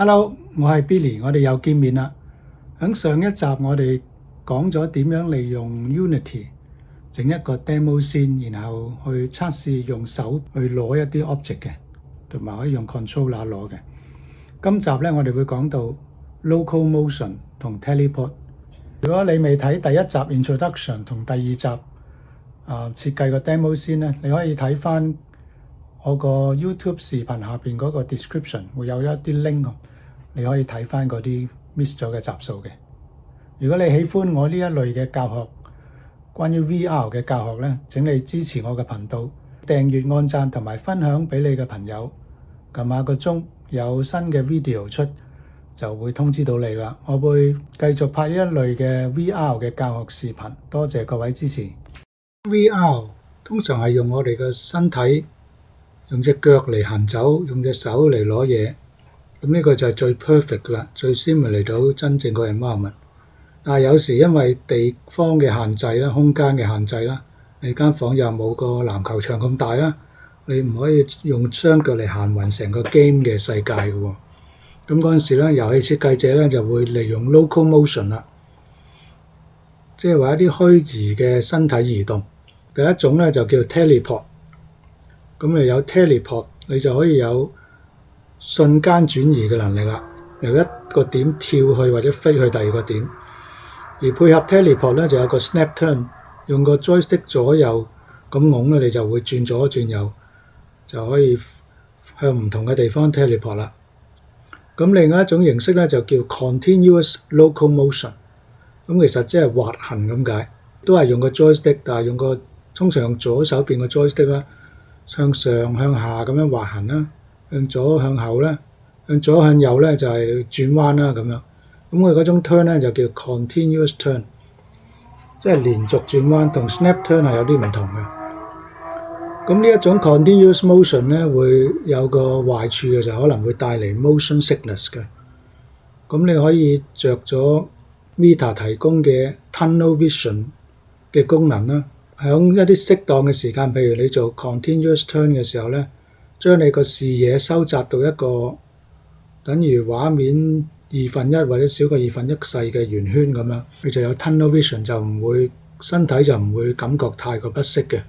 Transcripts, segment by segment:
Hello，我係 Billy，我哋又見面啦。喺上一集我哋講咗點樣利用 Unity 整一個 demo 先，然後去測試用手去攞一啲 object 嘅，同埋可以用 controller 攞嘅。今集咧我哋會講到 local motion 同 teleport。如果你未睇第一集 introduction 同第二集設計個 demo 先咧，你可以睇翻我個 YouTube 視頻下邊嗰個 description 會有一啲 link，你可以睇翻嗰啲 miss 咗嘅集數嘅。如果你喜歡我呢一類嘅教學，關於 VR 嘅教學咧，請你支持我嘅頻道，訂閱、按讚同埋分享俾你嘅朋友，撳下個鐘，有新嘅 video 出就會通知到你啦。我會繼續拍呢一類嘅 VR 嘅教學視頻，多謝各位支持。VR 通常係用我哋嘅身體，用隻腳嚟行走，用隻手嚟攞嘢，咁呢個就係最 perfect 啦，最 simulate 到真正個 environment。但係有時因為地方嘅限制啦，空間嘅限制啦，你間房又冇個籃球場咁大啦，你唔可以用雙腳嚟行勻成個 game 嘅世界嘅喎。咁嗰陣時咧，遊戲設計者咧就會利用 local motion 啦，即係話一啲虛擬嘅身體移動。第一種咧就叫 teleport， 咁你有 teleport， 你就可以有瞬間轉移嘅能力啦，由一個點跳去或者飛去第二個點。而配合 teleport 咧就有個 snap turn， 用個 joystick 左右咁拱咧，你就會轉左轉右，就可以向唔同嘅地方 teleport 啦。咁另外一種形式咧就叫 continuous local motion， 咁其實即係滑行咁解，都係用個 joystick， 但係通常用左手邊個 joystick 啦，向上向下咁樣滑行啦，向左向後啦，向左向右咧就係轉彎啦咁樣。咁佢嗰種 turn 咧就叫 continuous turn， 即係連續轉彎，同 snap turn 係有啲唔同嘅。咁呢一種 continuous motion 咧會有個壞處嘅，就可能會帶嚟 motion sickness 嘅。咁你可以着咗 Meta 提供嘅 tunnel vision 嘅功能啦，喺一啲適當嘅時間，譬如你做 continuous turn 嘅時候咧，將你個視野收窄到一個等於畫面1/2或者少過1/2細嘅圓圈咁樣，你就有 tunnel vision， 身體就唔會感覺太過不適嘅。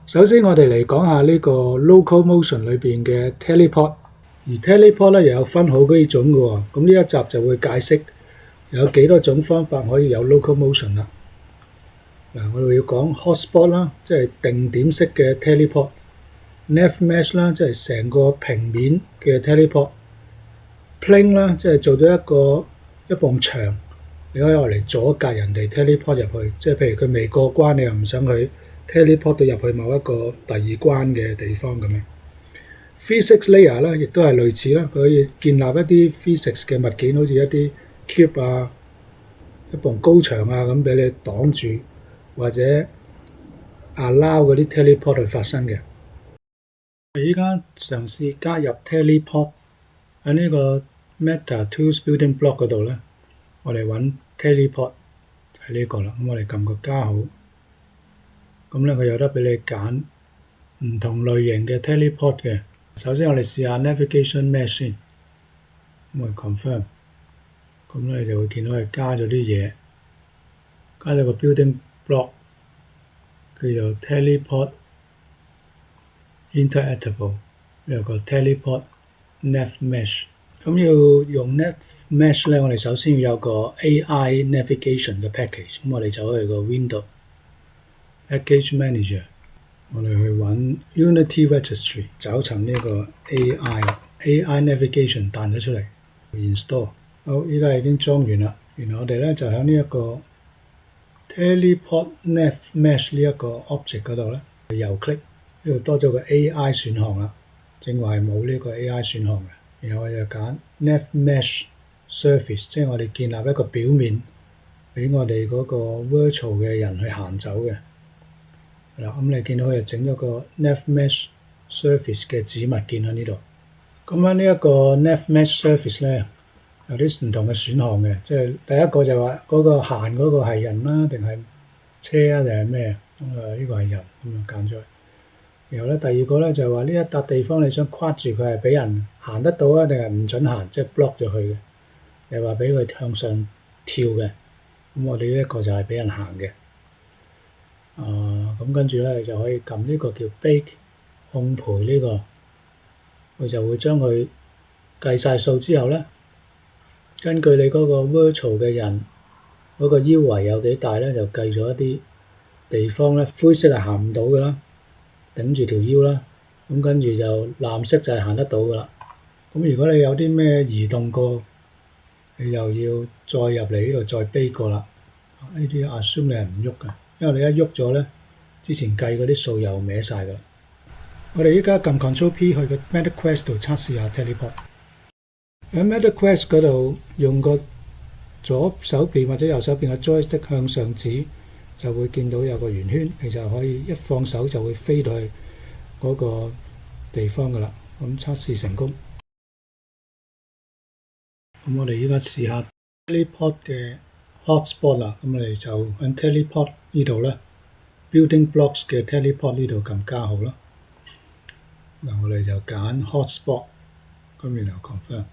首先我哋嚟講下呢個 local motion 裏邊嘅 teleport， 而 teleport 咧又有分好幾種嘅喎。咁呢一集就會解釋有幾多種方法可以有 local motion 啦。嗱，我哋要講 hotspot 啦，即係定點式嘅 teleport；nav mesh 啦，即係成個平面嘅 teleport；plane 啦，即係做咗一埲牆，你可以用嚟阻隔人哋 teleport 入去，即係譬如佢未過關，你又唔想佢 teleport 到入去某一個第二關嘅地方咁樣。Physics layer 啦，亦都係類似啦，佢可以建立一啲 physics 嘅物件，好似一啲 cube 啊、一埲高牆啊咁俾你擋住，或者 allow 嗰啲 teleport 去發生嘅。我而家嘗試加入 teleport 喺呢個 Meta Tools Building Block 嗰度咧，我哋揾 teleport 就係呢個啦。咁我哋撳個加號，咁咧佢有得俾你揀唔同類型嘅 teleport 嘅。首先我哋試下 navigation mesh 先，咁我 confirm， 咁咧你就會見到係加咗啲嘢，加咗個 building block， 叫做 teleport interactable， 有個 teleport nav mesh。咁要用 nav mesh 咧，我哋首先要有個 AI navigation 嘅 package， 咁我哋走去個 window package manager， 我哋去揾 Unity registry， 找尋呢個 AI navigation 彈咗出嚟 install。好，依家已經裝完啦。然後我哋咧就喺呢一個 teleport nav mesh 呢一個 object 嗰度咧，右 click， 呢度多咗個 AI 選項啦，正話係冇呢個 AI 選項嘅。然後我就揀 nav mesh surface， 即係我哋建立一個表面俾我哋嗰個 virtual 嘅人去行走嘅。嗱，咁你見到佢就整咗個 nav mesh surface 嘅子物件喺呢度。咁喺呢一個 nav mesh surface 咧，有啲唔同嘅選項嘅，即係第一個就話嗰個行嗰個係人啦，定係車啊，定係咩？咁呢個係人，咁就揀咗。然後咧第二個咧就係話呢一笪地方你想框住佢係俾人行得到啊，定係唔準行，即係 block 咗佢嘅，又話俾佢向上跳嘅。咁我哋呢一個就係俾人行嘅。咁跟住咧就可以撳呢個叫 bake 烘焙呢個，佢就會將佢計晒數之後咧，根據你嗰個 virtual 嘅人嗰個腰圍有幾大咧，就計咗一啲地方咧，灰色係行唔到嘅啦，頂住條腰啦。咁跟住就藍色就係行得到嘅啦。咁如果你有啲咩移動過，你又要再入嚟呢度再 bake 過啦。呢啲 assume 你係唔喐嘅，因為你一喐咗咧，之前計嗰啲數又歪晒㗎啦。我哋依家撳 Ctrl P 去個 MetaQuest 度測試下 teleport。喺 MetaQuest 嗰度用個左手邊或者右手邊嘅 joystick 向上指，就會見到有個圓圈，你就可以一放手就會飛到去嗰個地方㗎啦。咁測試成功。咁我哋依家試下 teleport 嘅 hotspot 啦。咁我哋就喺 teleport 呢度咧 ，building blocks 嘅 teleport 呢度撳加號啦。嗱，我哋就揀 hotspot， 咁然後 confirm。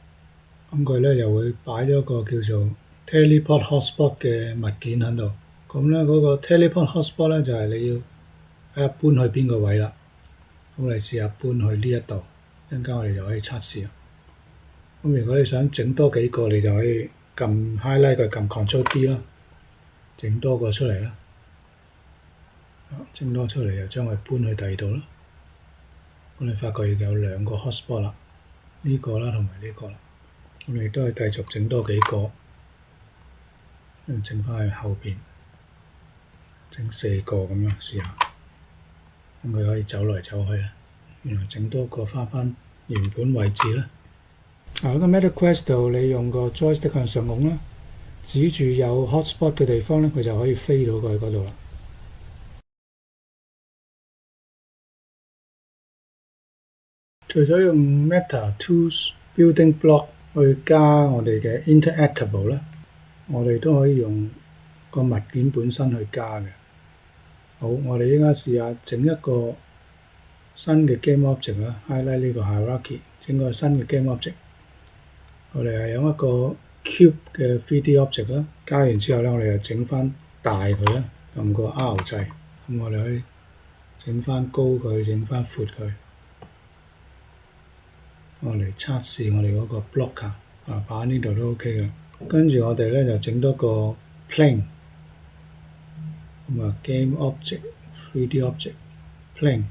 咁佢咧又會擺咗個叫做 teleport hotspot 嘅物件喺度。咁咧嗰個 teleport hotspot 咧就係你要睇下搬去邊個位啦。咁我哋試下搬去呢一度，一陣間我哋就可以測試啦。咁如果你想整多幾個，你就可以撳 highlight 佢，撳 Ctrl D 啦，整多個出嚟啦。整多出嚟又將佢搬去第二度啦。咁你發覺有兩個 hotspot 啦，呢個啦同埋呢個啦。咁你都係繼續整多幾個，整翻去後邊，整4個咁樣試下。咁佢可以走來走去啦。然後整多個翻原本位置啦。喺個 MetaQuest 度，你用個 joystick 向上拱啦，指住有 hotspot 嘅地方咧，佢就可以飛到過去嗰度啦。除咗用 Meta Tools Building Block 去加我哋嘅 Interactable 咧，我哋都可以用個物件本身去加嘅。好，我哋依家試下整一個新嘅 Game Object 啦 ，highlight 呢個 Hierarchy， 整個新嘅 Game Object。我哋係用一個 Cube 嘅 3D Object 啦，加完之後咧，我哋就整翻大佢啦，撳個 R 掣，咁我哋可以整翻高佢，整翻闊佢。我嚟測試我哋嗰個 blocker 擺喺呢度都 OK 嘅。跟住我哋咧就整多個 plane， 咁啊 Game Object 3D Object plane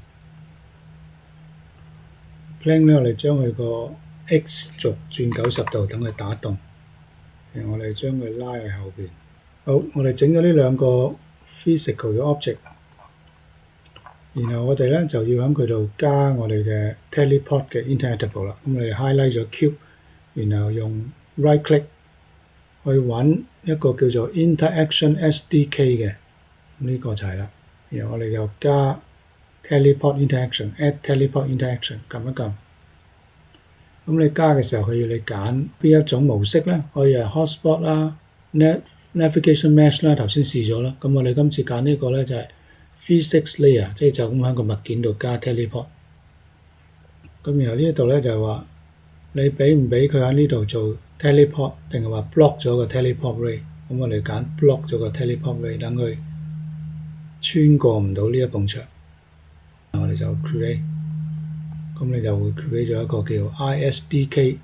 咧，我哋將佢個 X 軸轉90度，等佢打洞。然後我哋將佢拉去後邊。好，我哋整咗呢兩個 physical 嘅 object， 然後我哋咧就要喺佢度加我哋嘅 teleport 嘅 interactable 啦。咁我哋 highlight 咗 cube， 然後用 right click 去揾一個叫做 interaction SDK 嘅，呢個就係啦。然後我哋就加 teleport interaction，add teleport interaction， 撳一撳。咁你加嘅時候，佢要你揀邊一種模式咧？可以係 hotspot 啦、navigation mesh 啦，頭先試咗啦。咁我哋今次揀呢個咧就係 physics layer， 即係就咁喺個物件度加 teleport。咁然後呢一度咧就係話你俾唔俾佢喺呢度做 teleport， 定係話 block 咗個 teleport ray。咁我哋揀 block 咗個 teleport ray， 等佢穿過唔到呢一埲牆。我哋就 create。咁你就會 create 咗一個叫 ISDK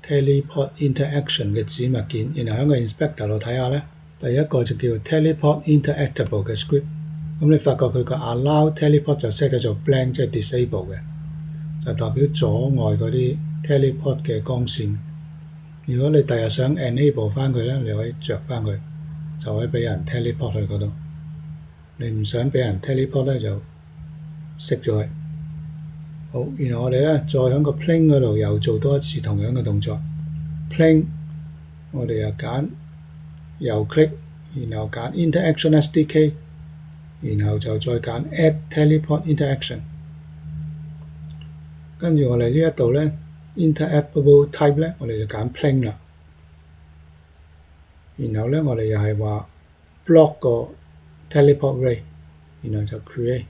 Teleport Interaction 嘅子物件，然後喺個 Inspector 度睇下咧，第一個就叫 Teleport Interactable 嘅 script。咁你發覺佢個 Allow Teleport 就 set 咗做 blank， 即係 disable 嘅，就代表阻礙嗰啲 teleport 嘅光線。如果你第日想 enable 翻佢咧，你可以着翻佢，就可以俾人 teleport 去嗰度。你唔想俾人 teleport 咧，就熄咗佢。好，然後我哋咧再喺個 plane 嗰度又做多一次同樣嘅動作。plane 我哋又揀右 click， 然後揀 interaction SDK， 然後就再揀 add teleport interaction。跟住我哋呢一度咧 interactable type 咧，我哋就揀 plane 啦。然後咧我哋又係話 block 個 teleport ray， 然後就 create。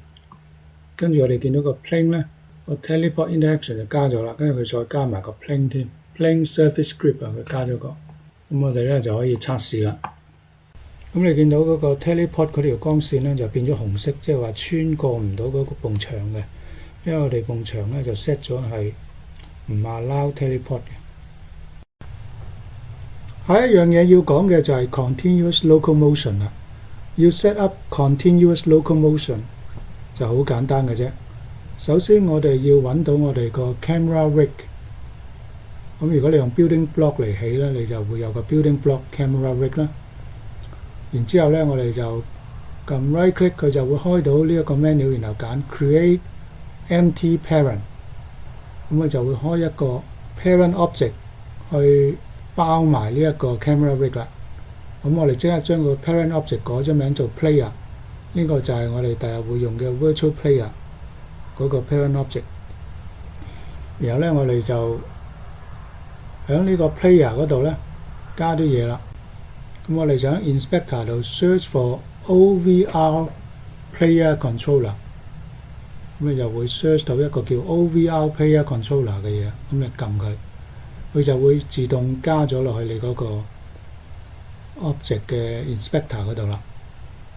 跟住我哋見到個 plane 咧，個 teleport interaction 就加咗啦，跟住佢再加埋個 plane 添 ，plane surface script 佢加咗個，咁我哋咧就可以測試啦。咁你見到嗰個 teleport 嗰條光線咧就變咗紅色，即係話穿過唔到嗰個埲牆嘅，因為我哋埲牆咧就 set 咗係唔 allow teleport 嘅。下一樣嘢要講嘅就係 continuous locomotion 啦。要 set up continuous locomotion 就好簡單嘅啫。首先我哋要揾到我哋個 camera rig。咁如果你用 building block 嚟起咧，你就會有個 building block camera rig 啦。然之後咧，我哋就撳 right click， 佢就會開到呢一個 menu， 然後揀 create empty parent。咁佢就會開一個 parent object 去包埋呢一個 camera rig 啦。咁我哋即刻將個 parent object 改咗名做 player， 呢個就係我哋第日會用嘅 virtual player 嗰個 parent object。然後咧，我哋就喺呢個 player 嗰度咧加啲嘢啦。咁我哋就喺 inspector 度 search for OVR player controller， 咁你就會 search 到一個叫 OVR player controller 嘅嘢，咁你撳佢，佢就會自動加咗落去你嗰個 object 嘅 inspector 嗰度啦。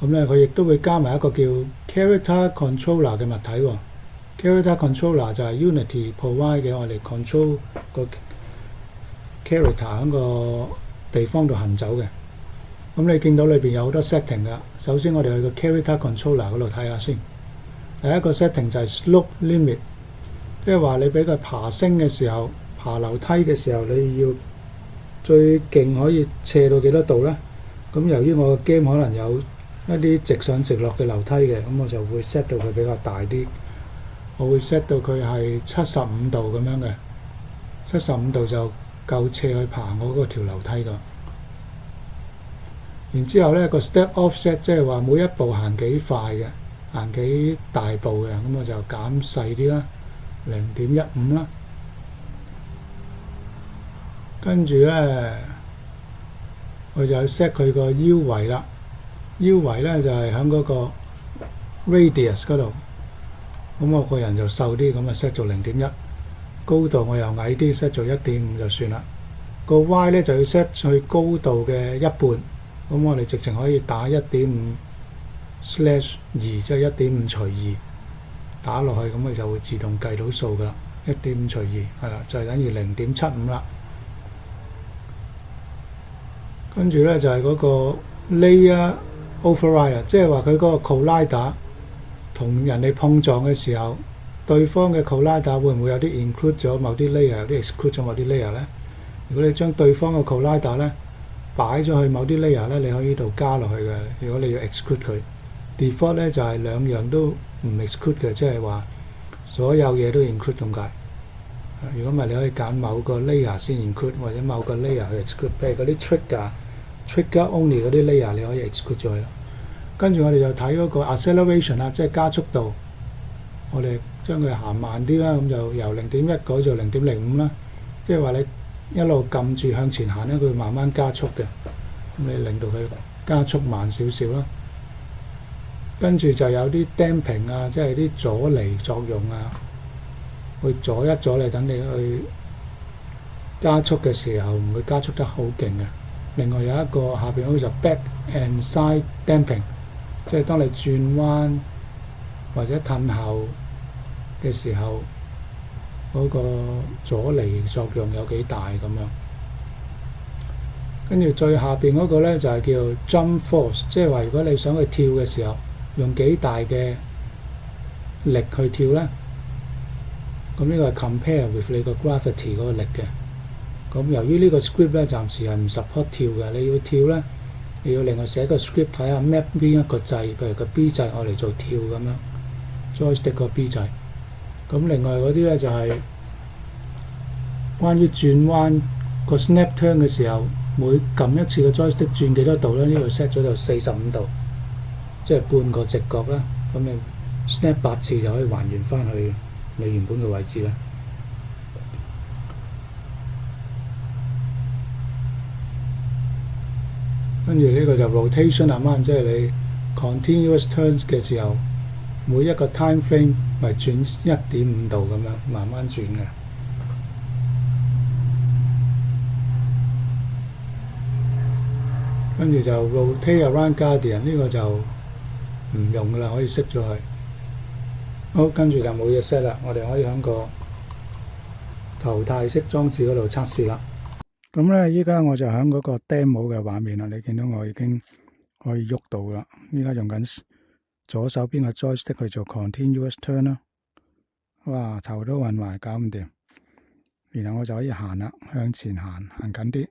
咁咧佢亦都會加埋一個叫 character controller 嘅物體喎。character controller 就係 Unity provide 嘅，我哋 control 個 character 喺個地方度行走嘅。咁你見到裏邊有好多 setting 噶。首先我哋去個 character controller 嗰度睇下先。第一個 setting 就係 slope limit， 即係話你俾佢爬升嘅時候，爬樓梯嘅時候，你要最勁可以斜到幾多度呢？咁由於我個 game 可能有一啲直上直落嘅樓梯嘅，咁我就會 set 到佢比較大啲。我會 set 到佢係75度咁樣嘅，75度就夠斜去爬我嗰條樓梯度。然之後咧個 step offset 即係話每一步行幾快嘅，行幾大步嘅，咁我就減細啲啦，0.15啦。跟住咧，我就 set 佢個腰圍啦。腰圍咧就係喺嗰個 radius 嗰度。咁我個人就瘦啲，咁啊 set 做0.1。高度我又矮啲 ，set 做1.5就算啦。個 Y 咧就要 set 去高度嘅一半。咁我哋直情可以打 1.5/2， 即係 1.5 除2打落去，咁佢就會自動計到數噶啦。1.5除2係啦，就係等於0.75啦。跟住咧就係嗰個 layer override， 即係話佢嗰個 collider 同人哋碰撞嘅時候，對方嘅 collider 會唔會有啲 include 咗某啲 layer， 有啲 exclude 咗某啲 layer 咧？如果你將對方嘅 collider 咧擺咗去某啲 layer 咧，你可以呢度加落去嘅。如果你要 exclude 佢 ，default 咧就係兩樣都唔 exclude 嘅，即係話所有嘢都 include 咁解。如果唔係，你可以揀某個 layer 先 include， 或者某個 layer 去 exclude。譬如嗰啲 trigger only 嗰啲 layer， 你可以 exclude 咗佢。跟住我哋就睇嗰個 acceleration 啦，即係加速度。我哋將佢行慢啲啦，咁就由0.1改做0.05啦。即係話你一路撳住向前行咧，佢會慢慢加速嘅。咁你令到佢加速慢少少啦。跟住就有啲 damping 啊，即係啲阻離作用啊，會阻一阻你，等你去加速嘅時候唔會加速得好勁嘅。另外有一個下邊嗰個就 back and side damping， 即係當你轉彎或者褪後嘅時候，嗰個阻離作用有幾大咁樣。跟住最下邊嗰個咧就係叫 jump force， 即係話如果你想去跳嘅時候，用幾大嘅力去跳咧，咁呢個係 compare with 你個 gravity 嗰個力嘅。咁由於呢個 script 咧暫時係唔 support 跳嘅，你要跳咧，你要另外寫個 script 睇下 map 邊一個掣，譬如個 B 掣我嚟做跳咁樣 ，joystick 個 B 掣。咁另外嗰啲咧就係關於轉彎個 snap turn 嘅時候，每撳一次個 joystick 轉幾多度咧？呢度 set 咗就45度，即係半個直角啦。咁你 snap 8次就可以還原翻去你原本嘅位置啦。跟住呢個就 rotation amount， 即係你 continuous turns 嘅時候，每一個 time frame 係轉1.5度咁樣慢慢轉嘅。跟住就 rotate around guardian 呢個就唔用噶啦，可以熄咗佢。好，跟住就冇嘢 set 啦，我哋可以喺個淘汰式裝置嗰度測試啦。咁咧，依家我就喺嗰個 demo 嘅畫面啦，你見到我已經可以喐到啦。依家用緊左手邊嘅 joystick 去做 continuous turn 啦。哇，頭都暈埋，搞唔掂。然後我就可以行啦，向前行近啲。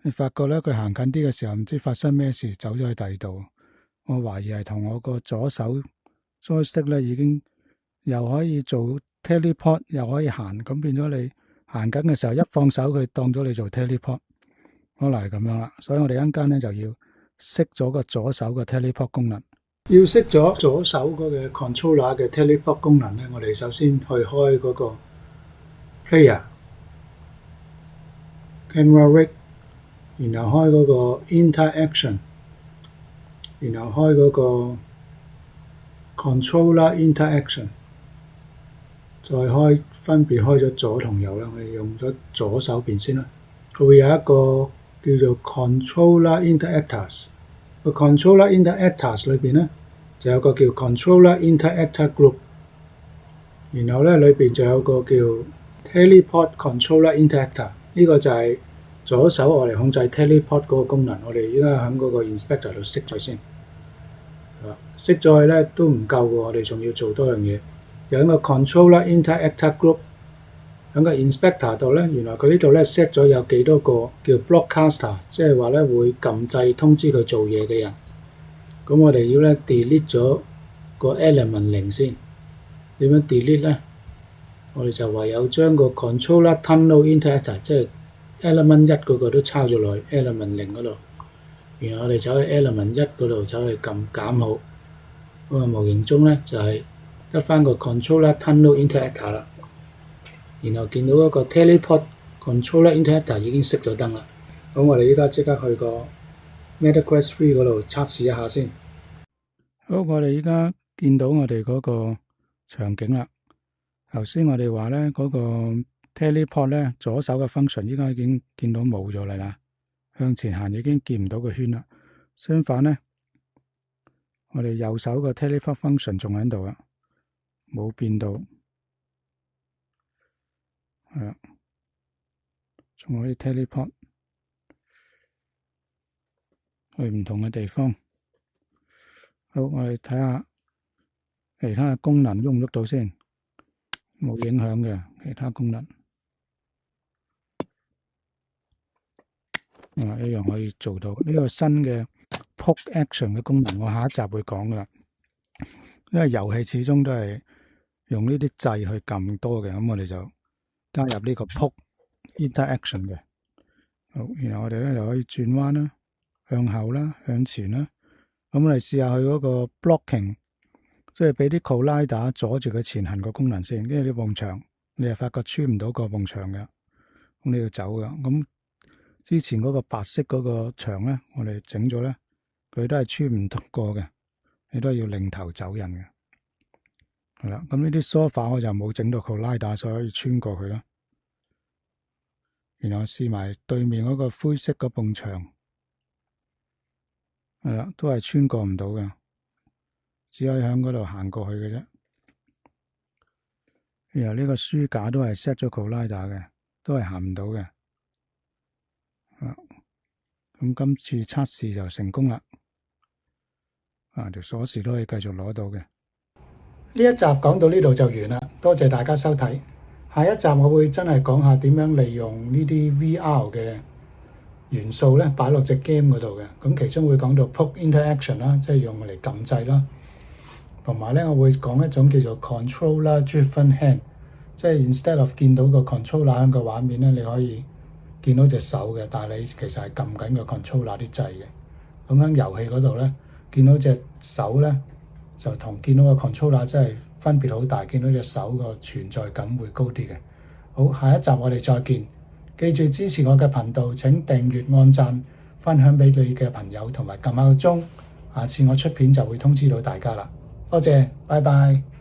你發覺咧，佢行近啲嘅時候，唔知發生咩事，走咗去第二度。我懷疑係同我個左手 joystick 咧已經又可以做 teleport， 又可以行，咁變咗你行緊嘅時候一放手，佢當咗你做 teleport， 可能係咁樣啦。所以我哋一陣間咧就要熄咗個左手嘅 teleport 功能。要熄咗左手嗰個 controller 嘅 teleport 功能咧，我哋首先去開嗰個 player、camera rig， 然後開嗰個 interaction， 然後開嗰個 controller interaction， 再分別開咗左同右啦。我哋用咗左手邊先啦。佢會有一個叫做 controller interactors， 個 controller interactors 裏邊咧就有個叫 controller interactor group， 然後咧裏邊就有個叫 teleport controller interactor， 呢個就係左手我嚟控制 teleport 嗰個功能。我哋依家喺嗰個 inspector 度熄咗先。熄咗佢咧都唔夠喎，我哋仲要做多樣嘢。有一個 controller interactor group 喺個 inspector 度咧，原來佢呢度咧 set 咗有幾多個叫 broadcaster， 即係話咧會撳掣通知佢做嘢嘅人。咁我哋要咧 delete 咗個 element 0先。點樣 delete 咧？我哋就唯有將個 controller tunnel interactor， 即係 element 1嗰個都抄咗落去 element 0嗰度。然後我哋走去 element 1嗰度走去撳減號。咁啊無形中咧就係得返個 controller tunnel interactor 啦。然後見到嗰個 teleport controller interactor 已經熄咗燈啦。咁我哋依家即刻去個 MetaQuest 3嗰度測試一下先。好，我哋依家見到我哋嗰個場景啦。頭先我哋話咧嗰個 teleport 咧左手嘅 function 依家已經見到冇咗啦，向前行已經見唔到個圈啦。相反咧，我哋右手個 teleport function 仲喺度啊，冇變到，係啊，仲可以 teleport 去唔同嘅地方。好，我哋睇下其他嘅功能喐唔喐到先，冇影響嘅其他功能，一樣可以做到。呢個新嘅 poke action 嘅功能，我下一集會講噶啦。因為遊戲始終都係用呢啲掣去撳多嘅，咁我哋就加入呢個 poke interaction 嘅。好，然後我哋咧就可以轉彎啦、向後啦、向前啦。咁我哋試下佢嗰個 blocking， 即係俾啲 collider 阻住佢前行個功能先。跟住啲埲牆，你係發覺穿唔到個埲牆嘅，咁你要走嘅。咁之前嗰個白色嗰個牆咧，我哋整咗咧，佢都係穿唔得過嘅，你都係要擰頭走人嘅。係啦，咁呢啲 sofa 我就冇整到 collider，所以可以穿過去啦。然後試埋對面嗰個灰色嗰埲牆，係啦，都係穿過唔到嘅，只可以喺嗰度行過去嘅啫。然後呢個書架都係 set 咗 collider 嘅，都係行唔到嘅。咁今次測試就成功啦。條鎖匙都可以繼續攞到嘅。呢一集講到呢度就完啦，多謝大家收睇。下一集我會真係講下點樣利用呢啲 VR 嘅元素咧，擺落隻 game 嗰度嘅。咁其中會講到 poke interaction 啦，即係用嚟撳掣啦。同埋咧，我會講一種叫做 controller driven hand， 即係 instead of 見到個 controller 喺個畫面咧，你可以見到隻手嘅，但係你其實係撳緊個 controller 啲掣嘅。咁喺遊戲嗰度咧，見到隻手咧，就同見到個 controller 真係分別好大，見到隻手個存在感會高啲嘅。好，下一集我哋再見。記住支持我嘅頻道，請訂閱、按讚、分享俾你嘅朋友，同埋撳下個鐘。下次我出片就會通知到大家啦。多謝，拜拜。